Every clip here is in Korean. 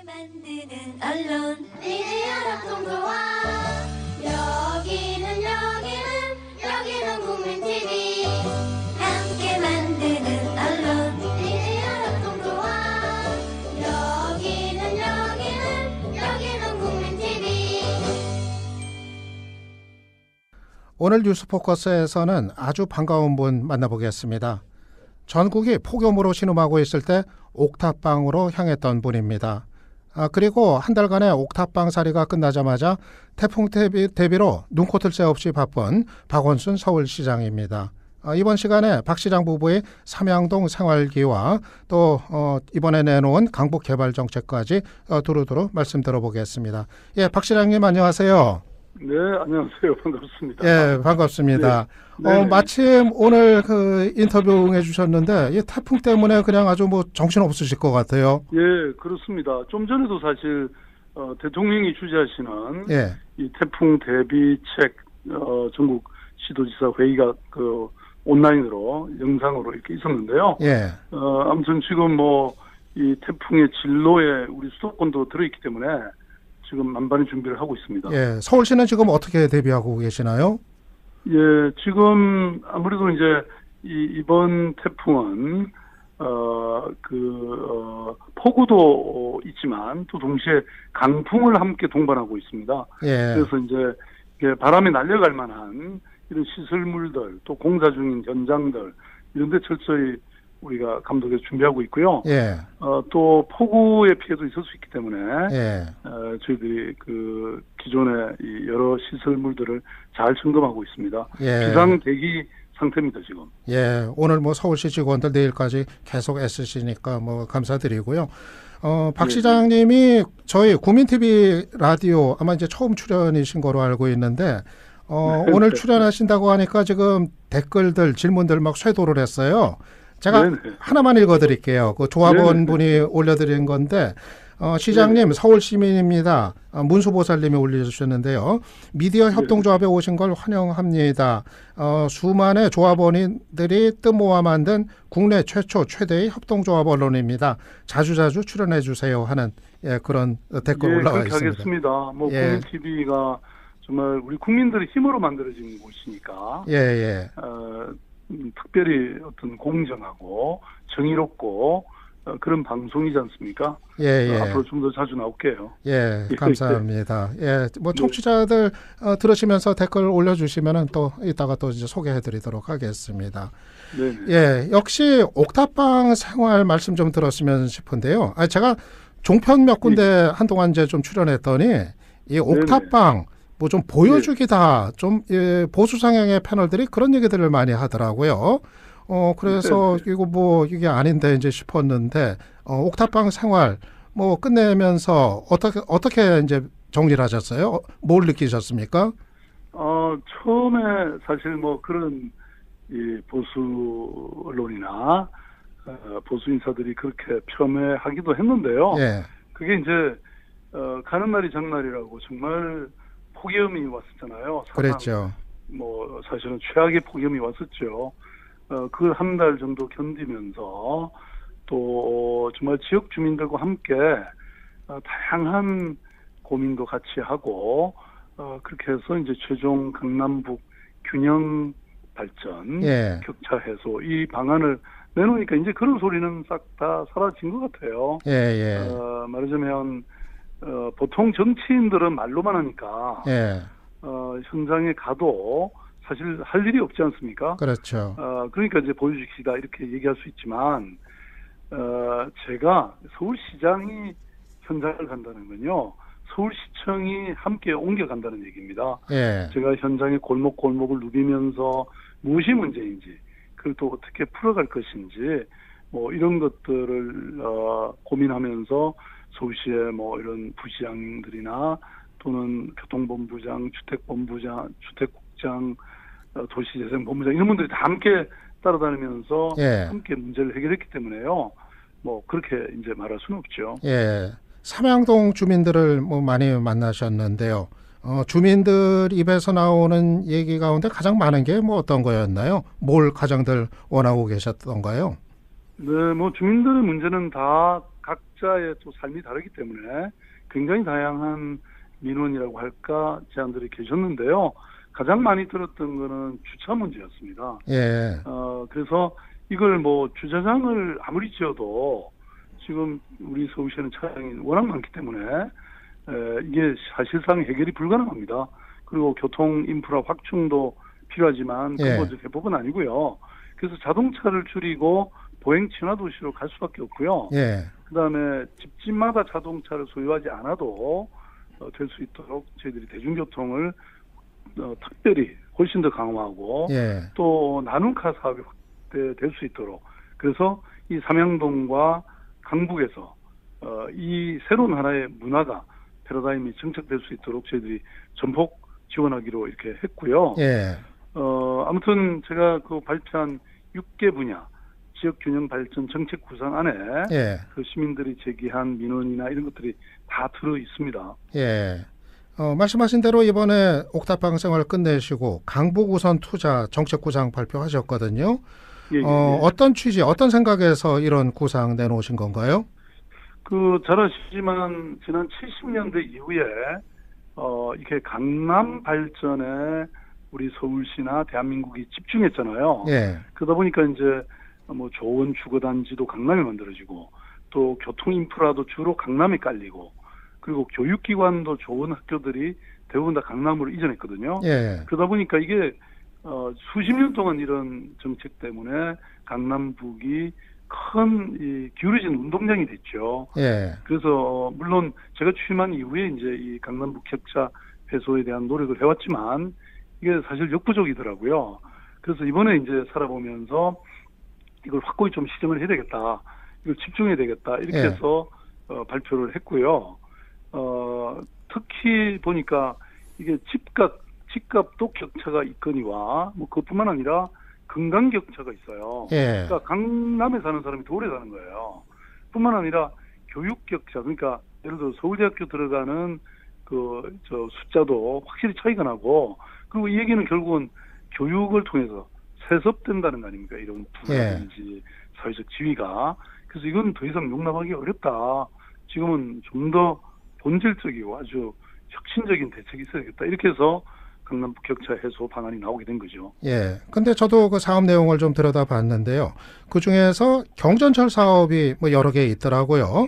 만드는 언론 미디어 협동조합 여기는 국민TV 함께 만드는 언론 미디어 협동조합 여기는 국민TV. 오늘 뉴스포커스에서는 아주 반가운 분 만나보겠습니다. 전국이 폭염으로 신음하고 있을 때 옥탑방으로 향했던 분입니다. 그리고 한 달간의 옥탑방 살이가 끝나자마자 태풍 대비로 눈코 뜰 새 없이 바쁜 박원순 서울시장입니다. 이번 시간에 박 시장 부부의 삼양동 생활기와 또 이번에 내놓은 강북개발정책까지 두루두루 말씀 들어보겠습니다. 예, 박 시장님 안녕하세요. 네, 안녕하세요. 반갑습니다. 예, 반갑습니다. 네. 마침 오늘 그 인터뷰 응해주셨는데 이 태풍 때문에 그냥 아주 뭐 정신 없으실 것 같아요. 예, 그렇습니다. 좀 전에도 사실 대통령이 주재하시는 예. 이 태풍 대비책 전국 시도지사 회의가 그 온라인으로 영상으로 이렇게 있었는데요. 예. 아무튼 지금 뭐 이 태풍의 진로에 우리 수도권도 들어있기 때문에 지금 만반의 준비를 하고 있습니다. 예, 서울시는 지금 어떻게 대비하고 계시나요? 예, 지금 아무래도 이제 이번 태풍은 폭우도 있지만 또 동시에 강풍을 함께 동반하고 있습니다. 예. 그래서 이제 이게 바람에 날려갈 만한 이런 시설물들 또 공사 중인 현장들 이런 데 철저히 우리가 감독해서 준비하고 있고요. 예. 또 폭우의 피해도 있을 수 있기 때문에 예. 저희들이 그 기존의 이 여러 시설물들을 잘 점검하고 있습니다. 예. 비상 대기 상태입니다, 지금. 예, 오늘 뭐 서울시 직원들 내일까지 계속 애쓰시니까 뭐 감사드리고요. 박 시장님이 저희 국민TV 라디오 아마 이제 처음 출연이신 거로 알고 있는데 오늘 출연하신다고 하니까 지금 댓글들 질문들 막 쇄도를 했어요. 제가 네네. 하나만 읽어드릴게요. 그 조합원 네네. 분이 올려드린 건데 시장님 네네. 서울 시민입니다. 문수보살님이 올려주셨는데요. 미디어 협동조합에 오신 걸 환영합니다. 수많은 조합원들이 뜻모아 만든 국내 최초 최대의 협동조합 언론입니다. 자주자주 출연해 주세요 하는 그런 댓글 올라와 그렇게 있습니다. 하겠습니다. 뭐 예. 국민TV가 정말 우리 국민들의 힘으로 만들어진 곳이니까 예. 특별히 어떤 공정하고 정의롭고 그런 방송이지 않습니까? 예. 앞으로 좀 더 자주 나올게요. 예, 감사합니다. 예, 뭐 청취자들 들으시면서 댓글 올려주시면은 또 이따가 또 이제 소개해드리도록 하겠습니다. 네. 예, 역시 옥탑방 생활 말씀 좀 들었으면 싶은데요. 제가 종편 몇 군데 한동안 이제 좀 출연했더니 이 옥탑방 뭐 좀 보여주기다 좀 보수 성향의 패널들이 그런 얘기들을 많이 하더라고요. 그래서 이거 뭐 이게 아닌데 이제 싶었는데 옥탑방 생활 뭐 끝내면서 어떻게 이제 정리를 하셨어요? 뭘 느끼셨습니까? 처음에 사실 뭐 그런 이 보수 언론이나 보수 인사들이 그렇게 폄훼하기도 했는데요. 예. 그게 이제 가는 날이 장날이라고 정말 폭염이 왔었잖아요. 그랬죠. 뭐 사실은 최악의 폭염이 왔었죠. 그 한 달 정도 견디면서 또 정말 지역 주민들과 함께 다양한 고민도 같이 하고 그렇게 해서 이제 최종 강남북 균형 발전, 격차 해소 이 방안을 내놓으니까 이제 그런 소리는 싹 다 사라진 것 같아요. 말하자면 보통 정치인들은 말로만 하니까 현장에 가도 사실 할 일이 없지 않습니까? 그렇죠. 그러니까 이제 보여주시다 이렇게 얘기할 수 있지만 제가 서울시장이 현장을 간다는 건요. 서울시청이 함께 옮겨간다는 얘기입니다. 제가 현장의 골목골목을 누비면서 무엇이 문제인지 그걸 또 어떻게 풀어갈 것인지 뭐 이런 것들을 고민하면서 서울시의 뭐 이런 부시장들이나 또는 교통본부장, 주택본부장, 주택국장, 도시재생본부장 이런 분들이 다 함께 따라다니면서 함께 문제를 해결했기 때문에요. 뭐 그렇게 이제 말할 수는 없죠. 삼양동 주민들을 뭐 많이 만나셨는데요. 주민들 입에서 나오는 얘기 가운데 가장 많은 게 뭐 어떤 거였나요? 뭘 가장들 원하고 계셨던가요? 네, 뭐 주민들의 문제는 다 각자 각자의 또 삶이 다르기 때문에 굉장히 다양한 민원이라고 할까 제안들이 계셨는데요. 가장 많이 들었던 거는 주차 문제였습니다. 예. 그래서 이걸 뭐 주차장을 아무리 지어도 지금 우리 서울시에는 차량이 워낙 많기 때문에 이게 사실상 해결이 불가능합니다. 그리고 교통 인프라 확충도 필요하지만 근본적 회복은 아니고요. 그래서 자동차를 줄이고 보행 친화 도시로 갈 수밖에 없고요. 예. 그다음에 집집마다 자동차를 소유하지 않아도 될 수 있도록 저희들이 대중교통을 특별히 훨씬 더 강화하고 예. 또 나눔카 사업이 확대될 수 있도록 그래서 이 삼양동과 강북에서 이 새로운 하나의 문화가 패러다임이 정착될 수 있도록 저희들이 전폭 지원하기로 이렇게 했고요. 예. 아무튼 제가 그 발표한 6개 분야 지역균형 발전 정책 구상 안에 예. 그 시민들이 제기한 민원이나 이런 것들이 다 들어 있습니다. 예. 말씀하신 대로 이번에 옥탑방 생활 끝내시고 강북 우선 투자 정책 구상 발표하셨거든요. 예, 예. 어떤 취지, 어떤 생각에서 이런 구상 내놓으신 건가요? 잘 아시지만 지난 70년대 이후에 이렇게 강남 발전에 우리 서울시나 대한민국이 집중했잖아요. 예. 그러다 보니까 이제 뭐 좋은 주거단지도 강남에 만들어지고 또 교통 인프라도 주로 강남에 깔리고 그리고 교육기관도 좋은 학교들이 대부분 다 강남으로 이전했거든요. 예. 그러다 보니까 이게 수십 년 동안 이런 정책 때문에 강남북이 큰 기울어진 운동장이 됐죠. 예. 그래서 물론 제가 취임한 이후에 이제 이 강남북 격차 해소에 대한 노력을 해왔지만 이게 사실 역부족이더라고요. 그래서 이번에 이제 살아보면서 이걸 확고히 좀 시정을 해야 되겠다. 이걸 집중해야 되겠다. 이렇게 예. 해서 발표를 했고요. 특히 보니까 이게 집값도 격차가 있거니와 뭐 그것뿐만 아니라 건강 격차가 있어요. 예. 그러니까 강남에 사는 사람이 더 오래 사는 거예요. 뿐만 아니라 교육 격차, 그러니까 예를 들어 서울대학교 들어가는 숫자도 확실히 차이가 나고, 그리고 이 얘기는 결국은 교육을 통해서 세습된다는 거 아닙니까? 이런 부라든지 사회적 지위가. 그래서 이건 더 이상 용납하기 어렵다. 지금은 좀 더 본질적이고 아주 혁신적인 대책이 있어야겠다. 이렇게 해서 강남 격차 해소 방안이 나오게 된 거죠. 예. 근데 저도 그 사업 내용을 좀 들여다봤는데요. 그 중에서 경전철 사업이 뭐 여러 개 있더라고요.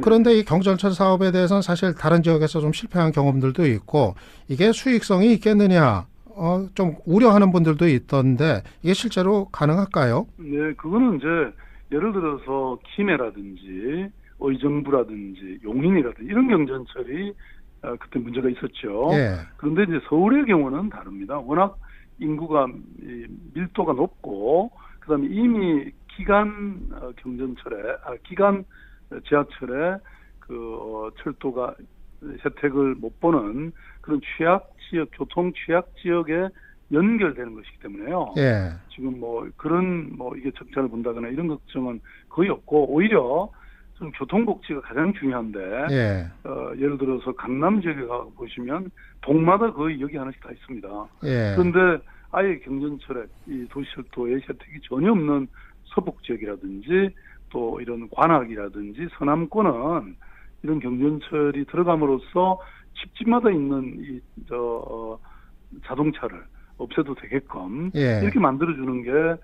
그런데 이 경전철 사업에 대해서는 사실 다른 지역에서 좀 실패한 경험들도 있고 이게 수익성이 있겠느냐 좀 우려하는 분들도 있던데 이게 실제로 가능할까요? 네, 그거는 이제 예를 들어서 김해라든지 의정부라든지 용인이라든지 이런 경전철이 그때 문제가 있었죠. 예. 그런데 이제 서울의 경우는 다릅니다. 워낙 인구가 밀도가 높고 그다음에 이미 기간 기간 지하철에 철도가 혜택을 못 보는 그런 교통 취약 지역에 연결되는 것이기 때문에요. 예. 지금 이게 적자를 본다거나 이런 걱정은 거의 없고 오히려 좀 교통복지가 가장 중요한데 예. 예를 들어서 강남 지역에 가 보시면 동마다 거의 여기 하나씩 다 있습니다. 예. 그런데 아예 경전철에 이 도시철도의 혜택이 전혀 없는 서북 지역이라든지 또 이런 관악이라든지 서남권은 이런 경전철이 들어감으로써 집집마다 있는 자동차를 없애도 되게끔 이렇게 만들어주는 게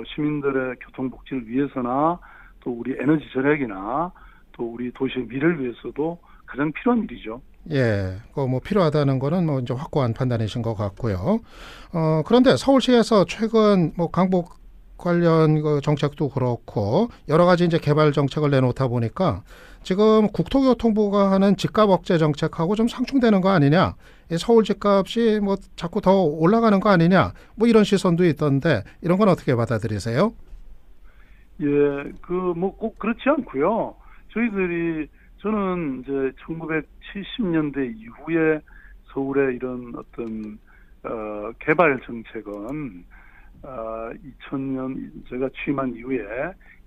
시민들의 교통복지를 위해서나 또 우리 에너지 절약이나 또 우리 도시의 미래를 위해서도 가장 필요한 일이죠. 예, 필요하다는 거는 이제 확고한 판단이신 것 같고요. 그런데 서울시에서 최근 강북 관련 정책도 그렇고 여러 가지 이제 개발 정책을 내놓다 보니까 지금 국토교통부가 하는 집값 억제 정책하고 좀 상충되는 거 아니냐? 서울 집값이 자꾸 더 올라가는 거 아니냐? 이런 시선도 있던데 이런 건 어떻게 받아들이세요? 예, 꼭 그렇지 않고요. 저는 이제 1970년대 이후에 서울의 이런 어떤 개발 정책은 2000년 제가 취임한 이후에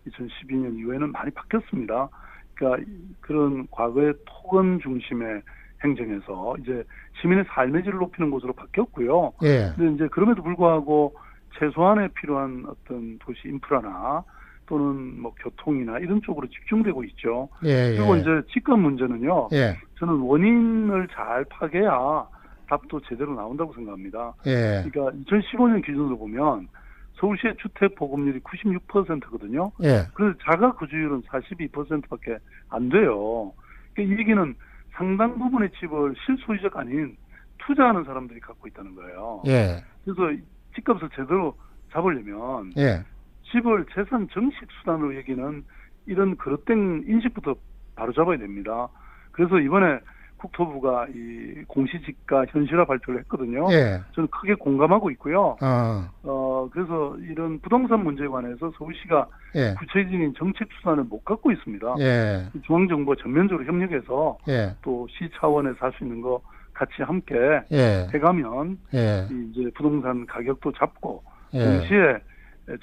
2012년 이후에는 많이 바뀌었습니다. 그러니까 그런 과거의 토건 중심의 행정에서 이제 시민의 삶의 질을 높이는 곳으로 바뀌었고요. 예. 근데 이제 그럼에도 불구하고 최소한의 필요한 어떤 도시 인프라나 또는 뭐 교통이나 이런 쪽으로 집중되고 있죠. 예, 그리고 예. 이제 집값 문제는요. 예, 저는 원인을 잘 파괴해야 답도 제대로 나온다고 생각합니다. 예, 그러니까 2015년 기준으로 보면 서울시의 주택 보급률이 96%거든요. 예, 그래서 자가 거주율은 42%밖에 안 돼요. 그러니까 이 얘기는 상당 부분의 집을 실소유자가 아닌 투자하는 사람들이 갖고 있다는 거예요. 예, 그래서 집값을 제대로 잡으려면 예, 집을 재산 정식 수단으로 여기는 이런 그릇된 인식부터 바로 잡아야 됩니다. 그래서 이번에 국토부가 이 공시지가 현실화 발표를 했거든요. 예. 저는 크게 공감하고 있고요. 어, 그래서 이런 부동산 문제에 관해서 서울시가 예, 구체적인 정책 수단을 못 갖고 있습니다. 예, 중앙정부와 전면적으로 협력해서 예, 또 시 차원에서 할 수 있는 거 같이 함께 예, 해가면 예, 이제 부동산 가격도 잡고 예, 동시에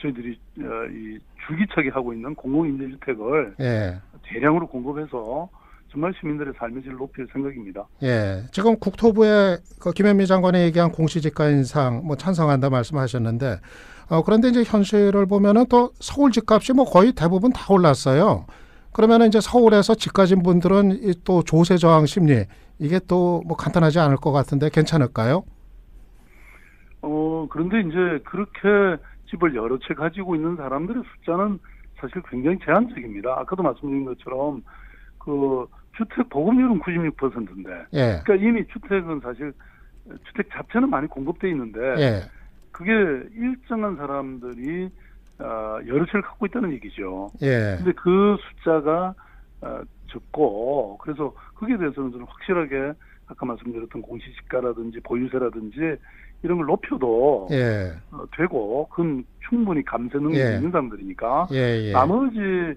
저희들이 이 줄기차게 하고 있는 공공임대주택을 예, 대량으로 공급해서 정말 시민들의 삶의 질을 높일 생각입니다. 예. 지금 국토부의 그 김현미 장관이 얘기한 공시지가 인상 뭐 찬성한다 말씀하셨는데, 그런데 이제 현실을 보면은 또 서울 집값이 뭐 거의 대부분 다 올랐어요. 그러면은 이제 서울에서 집 가진 분들은 이 또 조세 저항 심리 이게 또 뭐 간단하지 않을 것 같은데 괜찮을까요? 그런데 이제 그렇게 집을 여러 채 가지고 있는 사람들의 숫자는 사실 굉장히 제한적입니다. 아까도 말씀드린 것처럼 그 주택 보급률은 96%인데, 예, 그러니까 이미 주택은 사실 주택 자체는 많이 공급돼 있는데, 예, 그게 일정한 사람들이 여러 채를 갖고 있다는 얘기죠. 예, 근데 그 숫자가 적고, 그래서 거기에 대해서는 저는 확실하게 아까 말씀드렸던 공시지가라든지 보유세라든지 이런 걸 높여도 예, 되고, 그건 충분히 감세 능력이 예. 있는 사람들이니까 예, 예, 나머지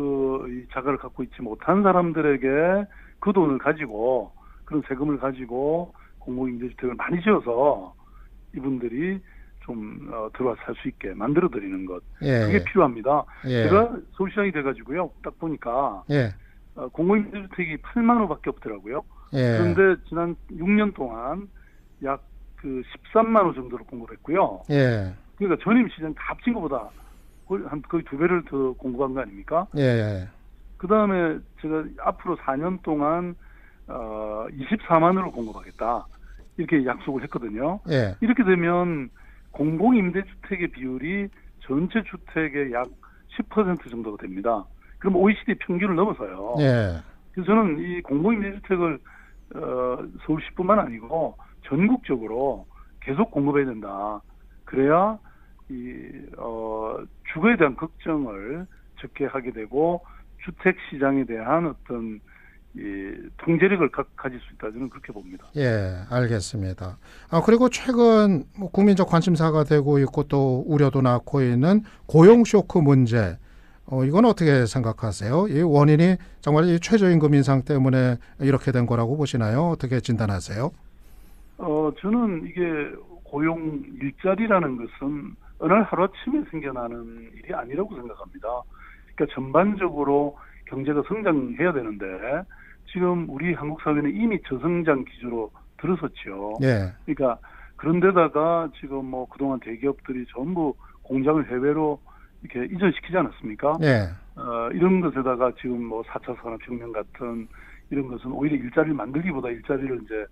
이 자가를 갖고 있지 못한 사람들에게 그 돈을 가지고, 그런 세금을 가지고 공공임대주택을 많이 지어서 이분들이 좀 들어와 살 수 있게 만들어 드리는 것, 예, 그게 필요합니다. 예, 제가 서울시장이 돼가지고요, 딱 보니까 예, 공공임대주택이 8만 호밖에 없더라고요. 예, 그런데 지난 6년 동안 약 그 13만 호 정도로 공급했고요. 예, 그러니까 전임 시장 다 합친 것보다 거의 2배를 더 공급한 거 아닙니까? 예, 그 다음에 제가 앞으로 4년 동안 24만으로 공급하겠다, 이렇게 약속을 했거든요. 예, 이렇게 되면 공공임대주택의 비율이 전체 주택의 약 10% 정도가 됩니다. 그럼 OECD 평균을 넘어서요. 예, 그래서 저는 이 공공임대주택을 서울시뿐만 아니고 전국적으로 계속 공급해야 된다. 그래야 주거에 대한 걱정을 적게 하게 되고 주택 시장에 대한 어떤 이 통제력을 가질 수 있다, 저는 그렇게 봅니다. 예, 알겠습니다. 그리고 최근 뭐 국민적 관심사가 되고 있고 또 우려도 낳고 있는 고용 쇼크 문제. 이건 어떻게 생각하세요? 이 원인이 정말 이 최저임금 인상 때문에 이렇게 된 거라고 보시나요? 어떻게 진단하세요? 저는 이게 고용 일자리라는 것은 어느 날 하루아침에 생겨나는 일이 아니라고 생각합니다. 그러니까 전반적으로 경제가 성장해야 되는데 지금 우리 한국 사회는 이미 저성장 기조로 들어섰죠. 예, 그러니까 그런데다가 지금 뭐 그동안 대기업들이 전부 공장을 해외로 이렇게 이전시키지 않았습니까? 예, 이런 것에다가 지금 뭐 4차 산업혁명 같은 이런 것은 오히려 일자리를 만들기보다 일자리를 이제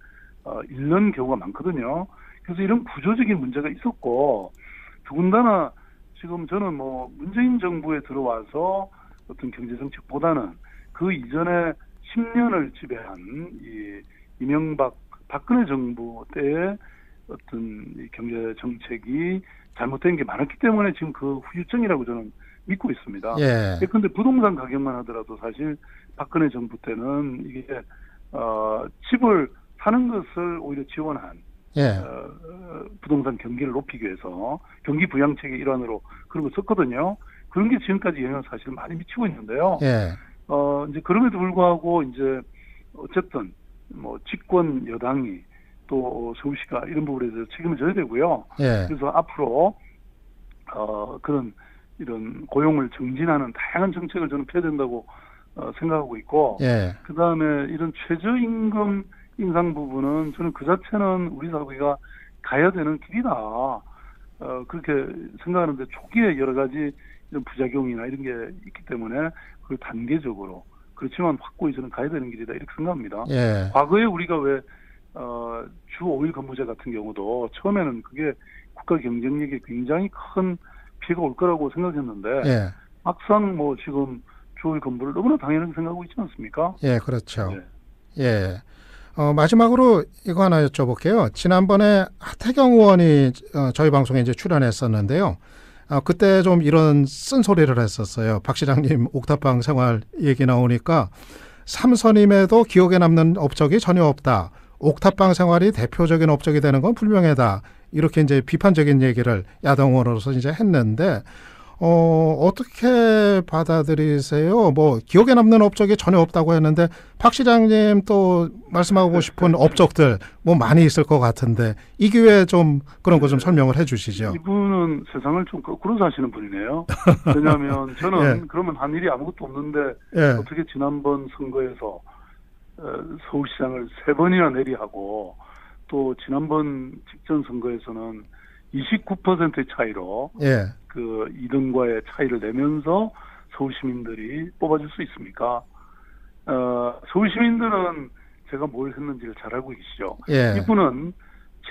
잃는 경우가 많거든요. 그래서 이런 구조적인 문제가 있었고, 더군다나 지금 저는 뭐 문재인 정부에 들어와서 어떤 경제정책보다는 그 이전에 10년을 지배한 이 이명박 박근혜 정부 때의 어떤 이 경제 정책이 잘못된 게 많았기 때문에 지금 그 후유증이라고 저는 믿고 있습니다. 예, 그런데 부동산 가격만 하더라도 사실 박근혜 정부 때는 이게 집을 사는 것을 오히려 지원한 예, 부동산 경기를 높이기 위해서 경기 부양책의 일환으로 그런 걸 썼거든요. 그런 게 지금까지 영향을 사실 많이 미치고 있는데요. 예, 이제 그럼에도 불구하고 이제 어쨌든 뭐 집권 여당이 또 서울시가 이런 부분에 대해서 책임을 져야 되고요. 예, 그래서 앞으로 그런 이런 고용을 증진하는 다양한 정책을 저는 펴야 된다고 생각하고 있고, 예, 그 다음에 이런 최저임금 인상 부분은 저는 그 자체는 우리 사회가 가야 되는 길이다. 그렇게 생각하는데 초기에 여러 가지 이런 부작용이나 이런 게 있기 때문에 그걸 단계적으로 그렇지만 확고히 저는 가야 되는 길이다 이렇게 생각합니다. 예. 과거에 우리가 왜 주 5일 근무제 같은 경우도 처음에는 그게 국가 경쟁력에 굉장히 큰 피해가 올 거라고 생각했는데 예. 막상 뭐 지금 주 5일 근무를 너무나 당연하게 생각하고 있지 않습니까? 예, 그렇죠. 예. 예. 마지막으로 이거 하나 여쭤볼게요. 지난번에 하태경 의원이 저희 방송에 이제 출연했었는데요. 그때 좀 이런 쓴소리를 했었어요. 박 시장님 옥탑방 생활 얘기 나오니까 삼선임에도 기억에 남는 업적이 전혀 없다. 옥탑방 생활이 대표적인 업적이 되는 건 분명하다. 이렇게 이제 비판적인 얘기를 야당 의원으로서 이제 했는데 어떻게 받아들이세요? 뭐 기억에 남는 업적이 전혀 없다고 했는데 박 시장님 또 말씀하고 싶은 업적들 뭐 많이 있을 것 같은데 이 기회에 좀 그런 거 좀 설명을 해주시죠. 이분은 세상을 좀 거꾸로 사시는 분이네요. 왜냐하면 저는 예. 그러면 한 일이 아무것도 없는데 예. 어떻게 지난번 선거에서 서울시장을 3번이나 내리하고 또 지난번 직전 선거에서는 29%의 차이로 예. 그 2등과의 차이를 내면서 서울 시민들이 뽑아줄 수 있습니까? 서울 시민들은 제가 뭘 했는지를 잘 알고 계시죠. 예. 이분은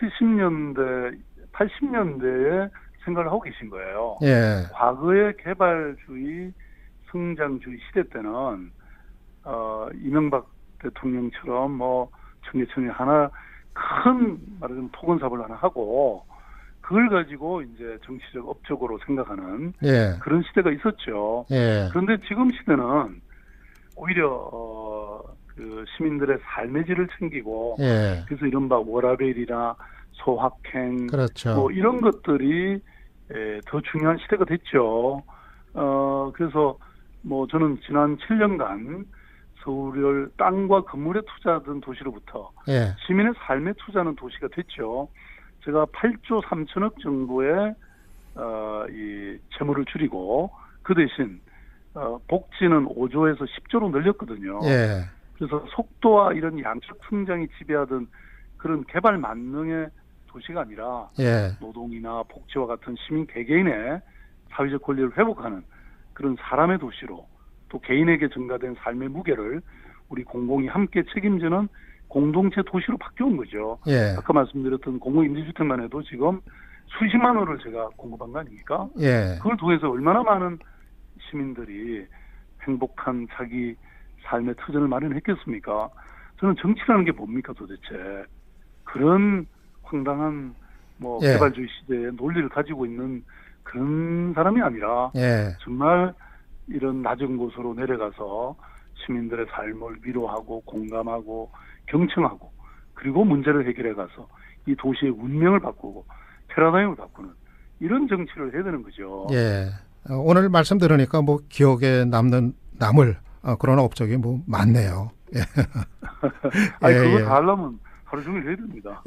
70년대, 80년대에 생각을 하고 계신 거예요. 예. 과거의 개발주의, 성장주의 시대 때는 이명박 대통령처럼 뭐 청계천이 하나 큰 말하자면 토건 사업을 하나 하고 그걸 가지고 이제 정치적 업적으로 생각하는 예. 그런 시대가 있었죠. 예. 그런데 지금 시대는 오히려 그 시민들의 삶의 질을 챙기고 예. 그래서 이른바 워라밸이나 소확행 그렇죠. 뭐 이런 것들이 더 중요한 시대가 됐죠. 그래서 뭐 저는 지난 7년간 서울을 땅과 건물에 투자하던 도시로부터 예. 시민의 삶에 투자하는 도시가 됐죠. 제가 8조 3천억 정도의 이 채무를 줄이고 그 대신 복지는 5조에서 10조로 늘렸거든요. 예. 그래서 속도와 이런 양적 성장이 지배하던 그런 개발 만능의 도시가 아니라 예. 노동이나 복지와 같은 시민 개개인의 사회적 권리를 회복하는 그런 사람의 도시로 또 개인에게 전가된 삶의 무게를 우리 공공이 함께 책임지는 공동체 도시로 바뀌어온 거죠. 예. 아까 말씀드렸던 공공임대주택만 해도 지금 수십만 원을 제가 공급한 거 아닙니까? 예. 그걸 통해서 얼마나 많은 시민들이 행복한 자기 삶의 터전을 마련했겠습니까? 저는 정치라는 게 뭡니까 도대체? 그런 황당한 뭐 예. 개발주의 시대의 논리를 가지고 있는 그런 사람이 아니라 예. 정말 이런 낮은 곳으로 내려가서 시민들의 삶을 위로하고 공감하고 경청하고 그리고 문제를 해결해 가서 이 도시의 운명을 바꾸고 패러다임을 바꾸는 이런 정치를 해야 되는 거죠. 예. 오늘 말씀 들으니까 뭐 기억에 남을 그런 업적이 뭐 많네요. 예. 아니 예, 그거 예. 다 하려면 하루 종일 해야 됩니다.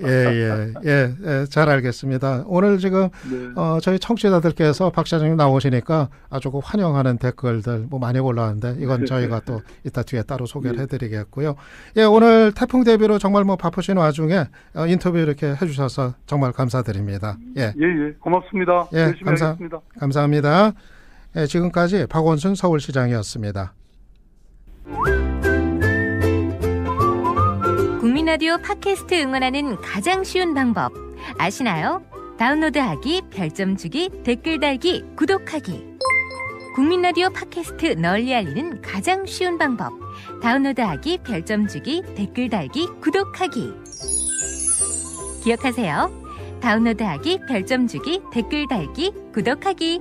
예. 잘 알겠습니다. 오늘 지금 네. 저희 청취자들께서 박 시장님 나오시니까 아주 그 환영하는 댓글들 뭐 많이 올라왔는데 이건 저희가 또 이따 뒤에 따로 소개를 네. 해드리겠고요. 예, 오늘 태풍 대비로 정말 뭐 바쁘신 와중에 인터뷰 이렇게 해주셔서 정말 감사드립니다. 예, 예, 고맙습니다. 예, 열심히 하겠습니다. 감사합니다. 예, 지금까지 박원순 서울시장이었습니다. 국민 라디오 팟캐스트 응원하는 가장 쉬운 방법 아시나요? 다운로드하기, 별점 주기, 댓글 달기, 구독하기. 국민 라디오 팟캐스트 널리 알리는 가장 쉬운 방법. 다운로드하기, 별점 주기, 댓글 달기, 구독하기. 기억하세요. 다운로드하기, 별점 주기, 댓글 달기, 구독하기.